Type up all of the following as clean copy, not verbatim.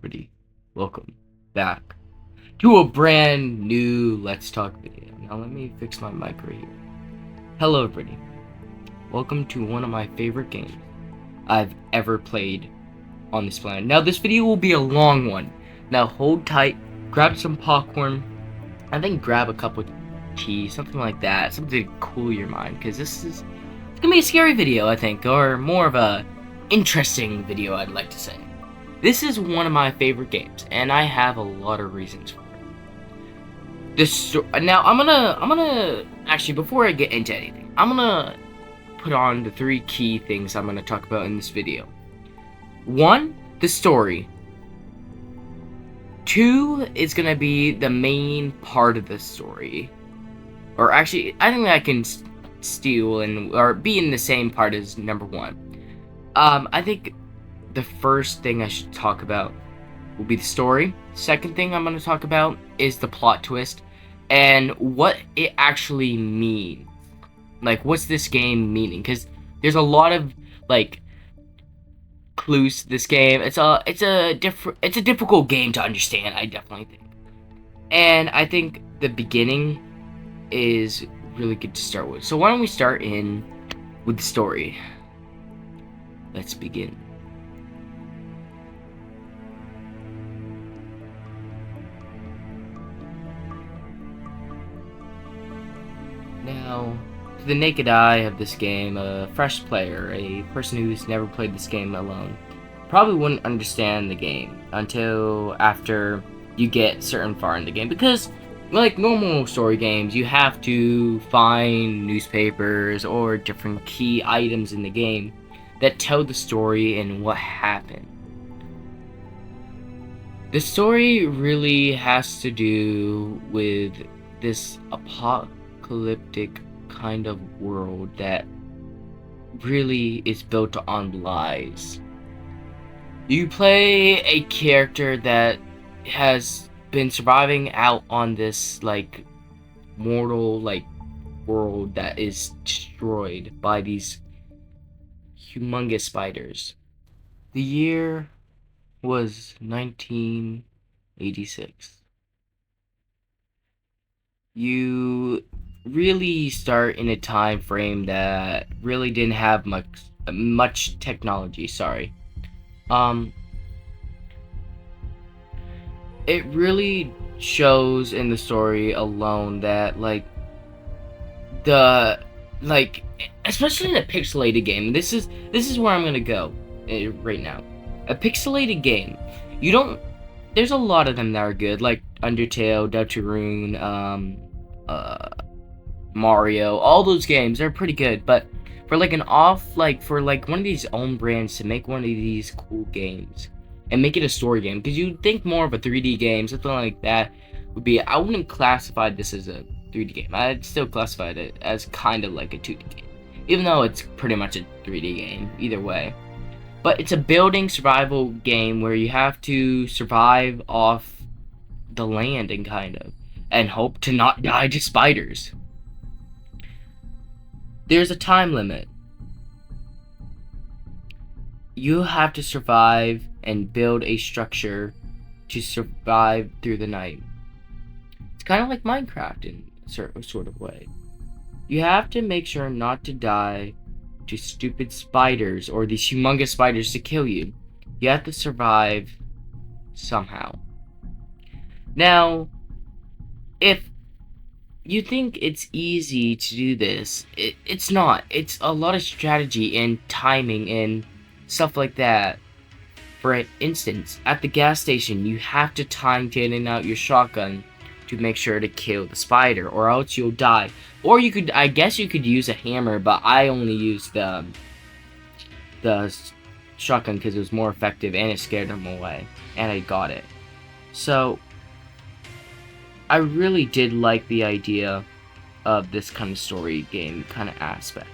everybody, welcome back to a brand new Let's Talk video. Now let me fix my mic right here. Hello everybody, welcome to one of my favorite games I've ever played on this planet. Now this video will be a long one, now hold tight, grab some popcorn, and then grab a cup of tea, something like that, something to cool your mind, because it's gonna be a scary video, I think, or more of a interesting video, I'd like to say. This is one of my favorite games, and I have a lot of reasons for it. Now, I'm gonna actually, before I get into anything, I'm gonna put on the three key things I'm gonna talk about in this video. 1, the story. 2 is gonna be the main part of the story, or actually, I think that I can steal or be in the same part as number 1. I think the first thing I should talk about will be the story. Second thing I'm going to talk about is the plot twist and what it actually means. Like, what's this game meaning? Because there's a lot of clues to this game. It's a difficult game to understand, I definitely think. And I think the beginning is really good to start with. So why don't we start with the story? Let's begin. Now, to the naked eye of this game, a fresh player, a person who's never played this game alone, probably wouldn't understand the game until after you get certain far in the game. Because, like normal story games, you have to find newspapers or different key items in the game that tell the story and what happened. The story really has to do with this apocalyptic kind of world that really is built on lies. You play a character that has been surviving out on this mortal world that is destroyed by these humongous spiders. The year was 1986. You really start in a time frame that really didn't have much technology. It really shows in the story alone that especially in a pixelated game, this is where I'm gonna go right now. A pixelated game, there's a lot of them that are good, like Undertale, Deltarune, Mario. All those games are pretty good, but for one of these own brands to make one of these cool games and make it a story game, because you'd think more of a 3D game, something like that would be. I wouldn't classify this as a 3D game. I'd still classify it as kind of like a 2D game, even though it's pretty much a 3D game either way. But it's a building survival game where you have to survive off the land and hope to not die to spiders. There's a time limit. You have to survive and build a structure to survive through the night. It's kind of like Minecraft in a sort of way. You have to make sure not to die to stupid spiders or these humongous spiders to kill you. You have to survive somehow. Now, if you think it's easy to do this, it's not. It's a lot of strategy and timing and stuff like that. For instance, at the gas station, you have to time getting out your shotgun to make sure to kill the spider, or else you'll die. Or I guess you could use a hammer, but I only used the shotgun because it was more effective and it scared them away, and I got it. So I really did like the idea of this kind of story game kind of aspect.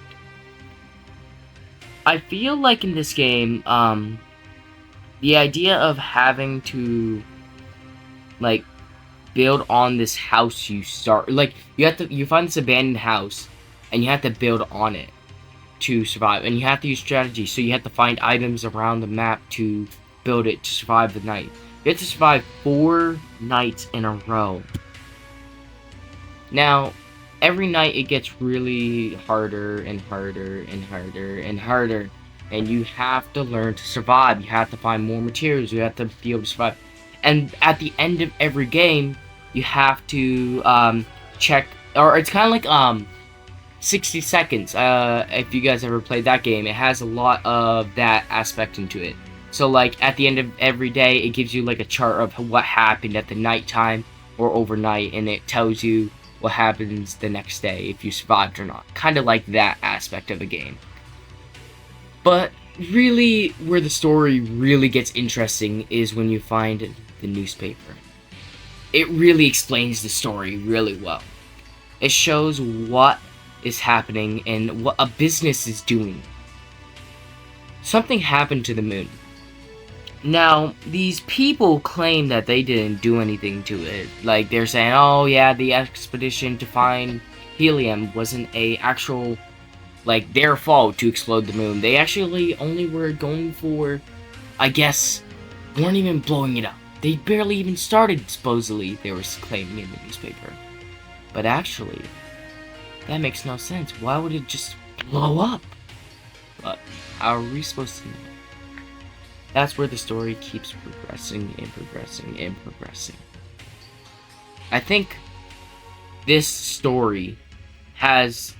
I feel like in this game, the idea of having to build on this house you start, you find this abandoned house and you have to build on it to survive, and you have to use strategy. So you have to find items around the map to build it to survive the night. You have to survive 4 nights in a row. Now, every night it gets really harder and harder and harder and harder. And you have to learn to survive. You have to find more materials. You have to be able to survive. And at the end of every game, you have to check, or it's kind of like 60 seconds. If you guys ever played that game, it has a lot of that aspect into it. So like at the end of every day, it gives you like a chart of what happened at the nighttime or overnight, and it tells you what happens the next day if you survived or not. Kind of like that aspect of the game. But really, where the story really gets interesting is when you find the newspaper. It really explains the story really well. It shows what is happening and what a business is doing. Something happened to the moon. Now, these people claim that they didn't do anything to it. Like, they're saying, oh yeah, the expedition to find helium wasn't a actual, like, their fault to explode the moon. They actually only were going for, I guess, weren't even blowing it up. They barely even started, supposedly, they were claiming in the newspaper. But actually, that makes no sense. Why would it just blow up? But how are we supposed to know? That's where the story keeps progressing and progressing and progressing. I think this story has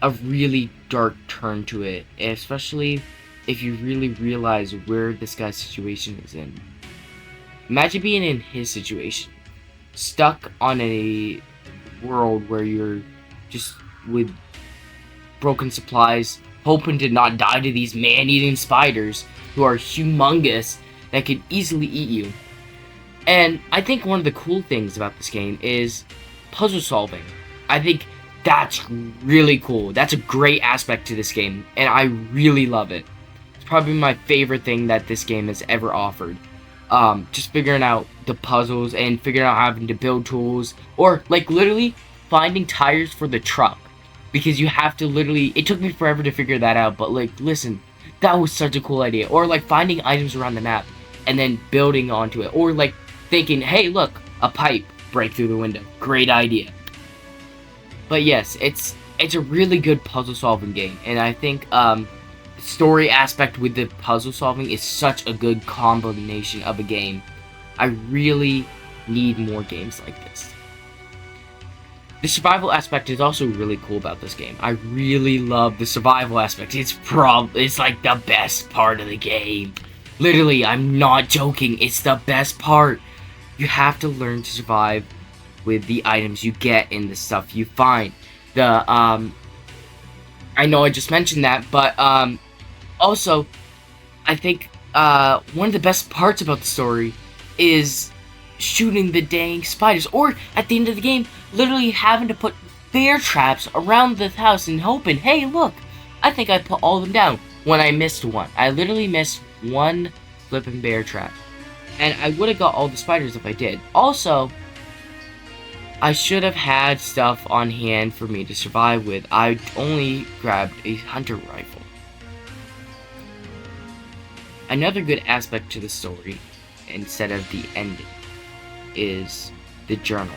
a really dark turn to it, especially if you really realize where this guy's situation is in. Imagine being in his situation, stuck on a world where you're just with broken supplies, hoping to not die to these man-eating spiders who are humongous that could easily eat you. And I think one of the cool things about this game is puzzle solving. I think that's really cool. That's a great aspect to this game, and I really love it. It's probably my favorite thing that this game has ever offered. Just figuring out the puzzles and figuring out having to build tools, or like literally finding tires for the truck, because you have to literally, it took me forever to figure that out, but like, listen, that was such a cool idea. Or like finding items around the map and then building onto it, or like thinking, hey look, a pipe, break through the window, great idea. But yes, it's a really good puzzle solving game, and I think story aspect with the puzzle solving is such a good combination of a game. I really need more games like this. The survival aspect is also really cool about this game. I really love the survival aspect. It's like the best part of the game. Literally, I'm not joking. It's the best part. You have to learn to survive with the items you get and the stuff you find. I know I just mentioned that, but also, I think one of the best parts about the story is shooting the dang spiders, or at the end of the game, literally having to put bear traps around the house and hoping, hey look, I think I put all of them down, when I missed one. I literally missed one flipping bear trap, and I would have got all the spiders if I did. Also, I should have had stuff on hand for me to survive with. I only grabbed a hunter rifle. Another good aspect to the story, instead of the ending, is the journal.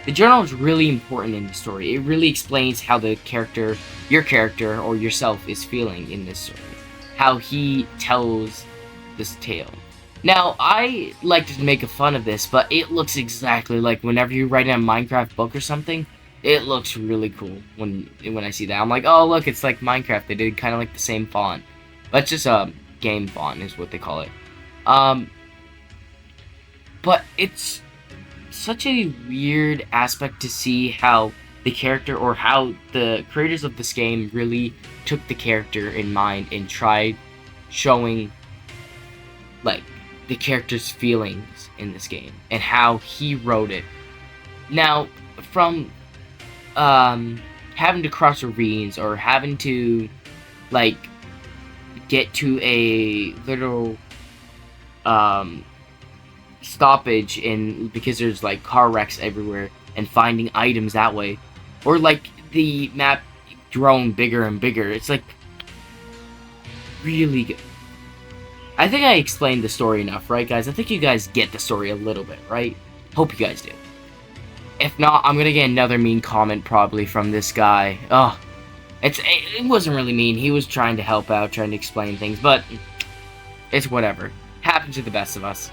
The journal is really important in the story. It really explains how the character, your character or yourself, is feeling in this story. How he tells this tale. Now, I like to make a fun of this, but it looks exactly like whenever you write in a Minecraft book or something, it looks really cool when I see that. I'm like, oh look, it's like Minecraft. They did kind of like the same font. But it's just a game font is what they call it. But it's such a weird aspect to see how the character, or how the creators of this game really took the character in mind and tried showing like the character's feelings in this game and how he wrote it. Now, from having to cross ravines or having to like get to a literal stoppage because there's like car wrecks everywhere, and finding items that way, or like the map growing bigger and bigger. It's like really good. I think I explained the story enough, right, guys? I think you guys get the story a little bit, right? Hope you guys do. If not, I'm gonna get another mean comment probably from this guy. Ugh. It wasn't really mean. He was trying to help out, trying to explain things, but it's whatever. Happens to the best of us.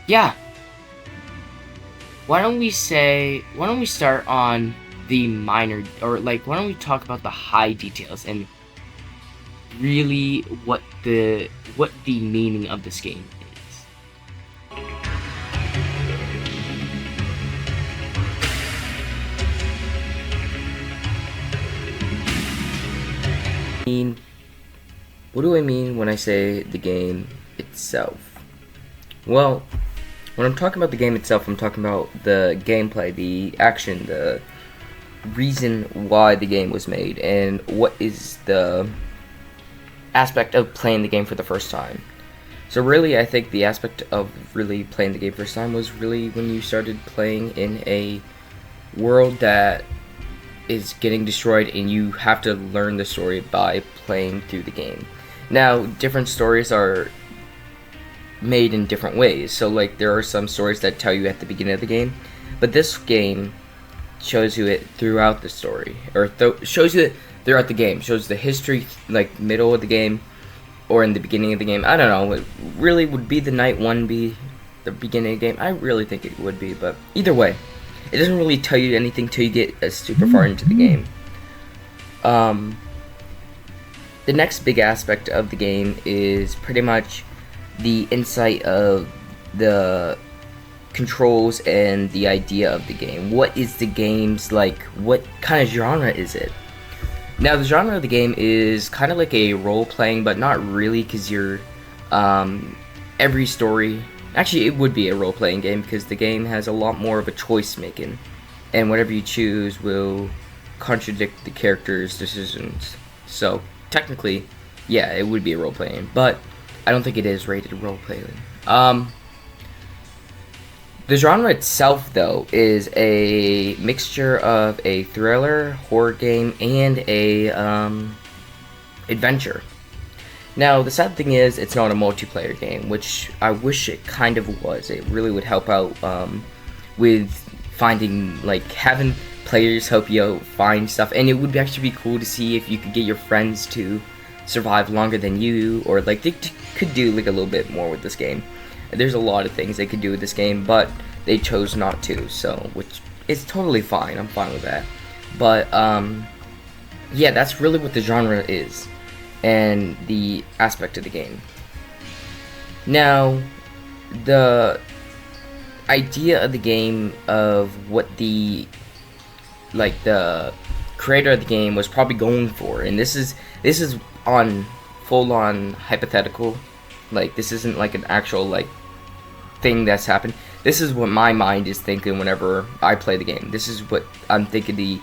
Yeah. Why don't we start on the minor, or like, why don't we talk about the high details and really what the meaning of this game is. What do I mean when I say the game itself? Well, when I'm talking about the game itself, I'm talking about the gameplay, the action, the reason why the game was made, and what is the aspect of playing the game for the first time. So really, I think the aspect of really playing the game first time was really when you started playing in a world that is getting destroyed and you have to learn the story by playing through the game. Now, different stories are made in different ways. So like there are some stories that tell you at the beginning of the game, but this game shows you it throughout the story, or shows you it throughout the game, shows the history, like middle of the game, or in the beginning of the game. I don't know, it really would be the night one be the beginning of the game? I really think it would be, but either way, it doesn't really tell you anything till you get super far into the game. The next big aspect of the game is pretty much the insight of the controls and the idea of the game. What is the game's like? What kind of genre is it? Now, the genre of the game is kind of like a role-playing, but not really, because you're every story. Actually, it would be a role-playing game because the game has a lot more of a choice making, and whatever you choose will contradict the character's decisions. So technically, yeah, it would be a role-playing, but I don't think it is rated role-playing. The genre itself, though, is a mixture of a thriller, horror game, and a adventure. Now, the sad thing is, it's not a multiplayer game, which I wish it kind of was. It really would help out with finding, like, having players help you out find stuff, and it would actually be cool to see if you could get your friends to survive longer than you, or like they could do like a little bit more with this game. There's a lot of things they could do with this game, but they chose not to, so, which is totally fine. I'm fine with that. But yeah, that's really what the genre is and the aspect of the game. Now, the idea of the game, of what the creator of the game was probably going for, and this is on full-on hypothetical, like this isn't like an actual like thing that's happened. This is what my mind is thinking whenever I play the game. This is what I'm thinking the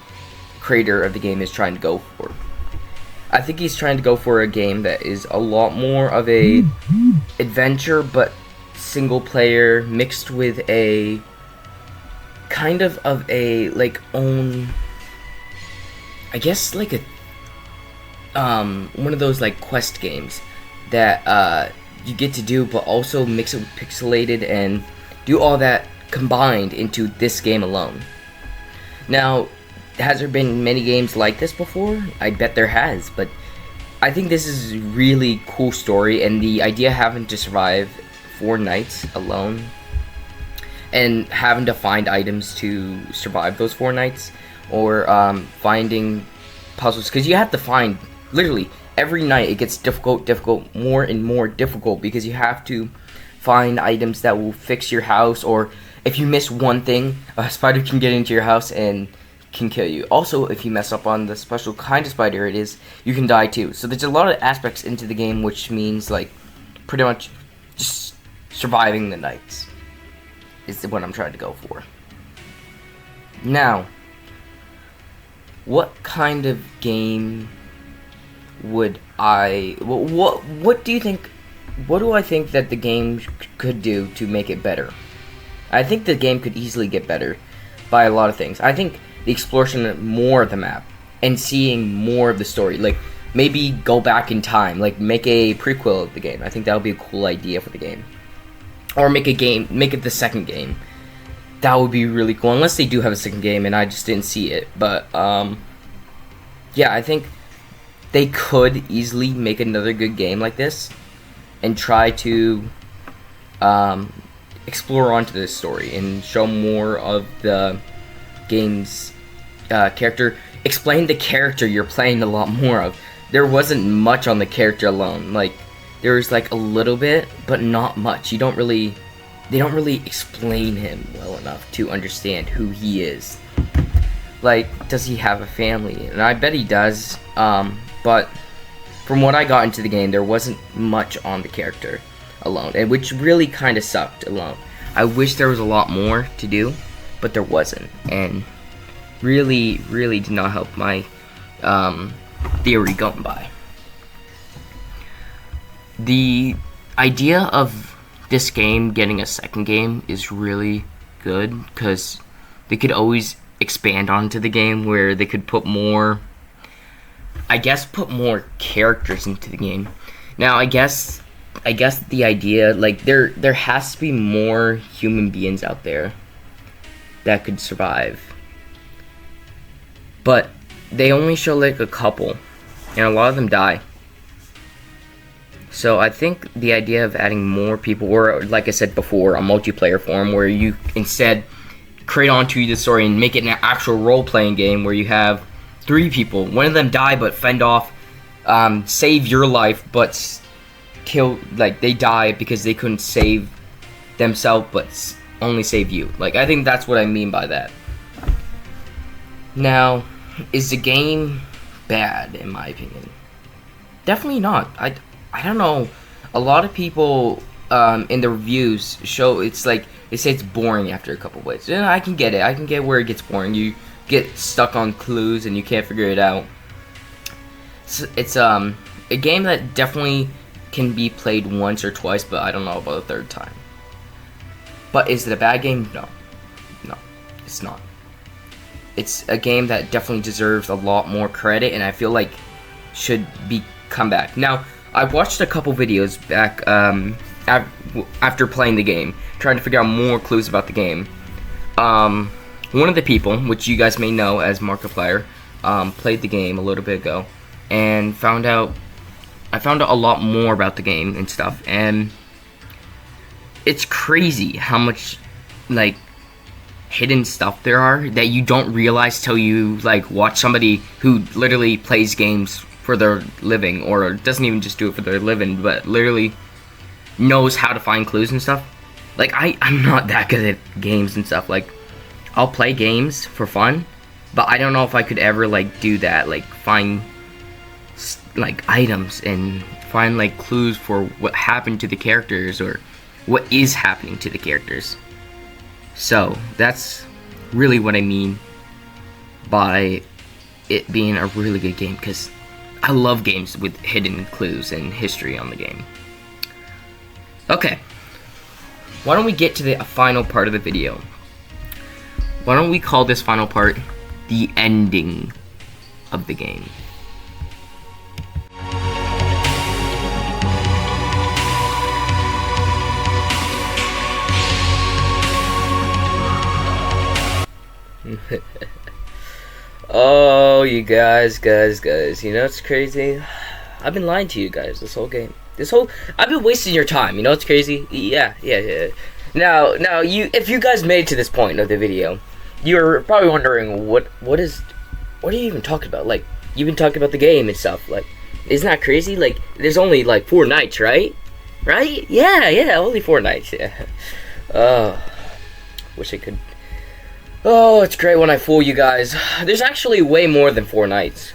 creator of the game is trying to go for. I think he's trying to go for a game that is a lot more of a adventure, but single player, mixed with a kind of a like own, I guess, like a one of those like quest games that you get to do, but also mix it with pixelated and do all that combined into this game alone. Now, has there been many games like this before? I bet there has, but I think this is a really cool story, and the idea of having to survive 4 nights alone and having to find items to survive those 4 nights, or finding puzzles, because you have to find, literally, every night it gets difficult, more and more difficult, because you have to find items that will fix your house, or if you miss one thing, a spider can get into your house and can kill you. Also, if you mess up on the special kind of spider it is, you can die too. So there's a lot of aspects into the game, which means like pretty much just surviving the nights is what I'm trying to go for. Now, what kind of game would I... What do you think... What do I think that the game could do to make it better? I think the game could easily get better by a lot of things. I think the exploration more of the map and seeing more of the story. Like, maybe go back in time, like make a prequel of the game. I think that would be a cool idea for the game. Or make it the second game. That would be really cool, unless they do have a second game and I just didn't see it. But yeah, I think they could easily make another good game like this and try to explore onto this story and show more of the game's character. Explain the character you're playing a lot more of. There wasn't much on the character alone. Like, there was like a little bit, but not much. They don't really explain him well enough to understand who he is. Like, does he have a family? And I bet he does. But from what I got into the game, there wasn't much on the character alone, and which really kind of sucked alone. I wish there was a lot more to do, but there wasn't, and really did not help my theory going by. The idea of this game getting a second game is really good, because they could always expand onto the game where they could put more, I guess, put more characters into the game. Now, I guess the idea, like, there has to be more human beings out there that could survive. But they only show like a couple, and a lot of them die. So I think the idea of adding more people, or like I said before, a multiplayer form where you instead create onto the story and make it an actual role-playing game where you have 3 people. One of them die but fend off, save your life, but kill, like, they die because they couldn't save themselves but only save you. Like, I think that's what I mean by that. Now, is the game bad, in my opinion? Definitely not. I don't know. A lot of people in the reviews show it's like, they say it's boring after a couple ways. And I can get it. I can get where it gets boring. You get stuck on clues and you can't figure it out. It's a game that definitely can be played once or twice, but I don't know about a third time. But is it a bad game? No, it's not. It's a game that definitely deserves a lot more credit, and I feel like should be come back. Now, I watched a couple videos back after playing the game, trying to figure out more clues about the game. One of the people, which you guys may know as Markiplier, played the game a little bit ago, and I found out a lot more about the game and stuff, and it's crazy how much, like, hidden stuff there are that you don't realize till you, like, watch somebody who literally plays games for their living, or doesn't even just do it for their living, but literally knows how to find clues and stuff. Like, I'm not that good at games and stuff. Like, I'll play games for fun, but I don't know if I could ever, like, do that, like, find, like, items and find, like, clues for what happened to the characters or what is happening to the characters. So that's really what I mean by it being a really good game, because I love games with hidden clues and history on the game. Okay, why don't we get to the final part of the video? Why don't we call this final part the ending of the game? Oh, you guys, you know what's crazy? I've been lying to you guys this whole game. I've been wasting your time, you know what's crazy? Yeah. Now, if you guys made it to this point of the video, you're probably wondering, what are you even talking about? Like, you've been talking about the game and stuff, like, isn't that crazy? Like, there's only, like, 4 nights, right? Right? Yeah, only 4 nights, yeah. Wish I could. Oh, it's great when I fool you guys. There's actually way more than 4 nights.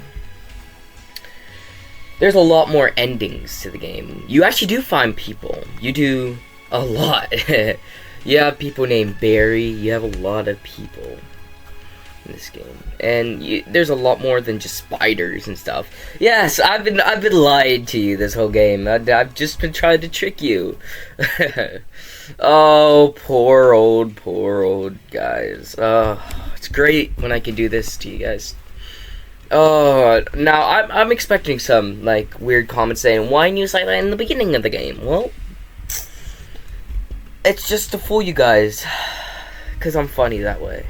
There's a lot more endings to the game. You actually do find people. You do a lot. You have people named Barry. You have a lot of people in this game, and there's a lot more than just spiders and stuff. Yes, I've been lying to you this whole game. I've just been trying to trick you. Oh, poor old guys. It's great when I can do this to you guys. Oh, now I'm expecting some like weird comments saying why news like that in the beginning of the game. Well, it's just to fool you guys, cause I'm funny that way.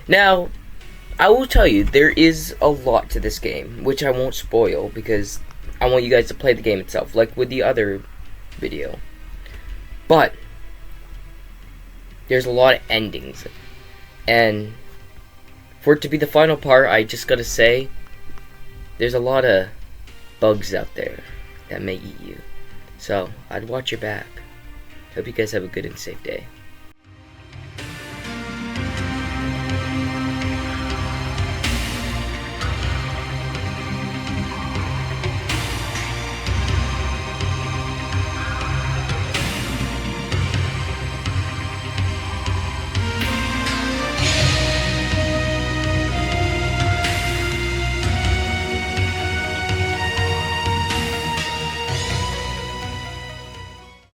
Now, I will tell you there is a lot to this game, which I won't spoil because I want you guys to play the game itself, like with the other video. But there's a lot of endings, and for it to be the final part, I just gotta say, there's a lot of bugs out there that may eat you. So, I'd watch your back. Hope you guys have a good and safe day.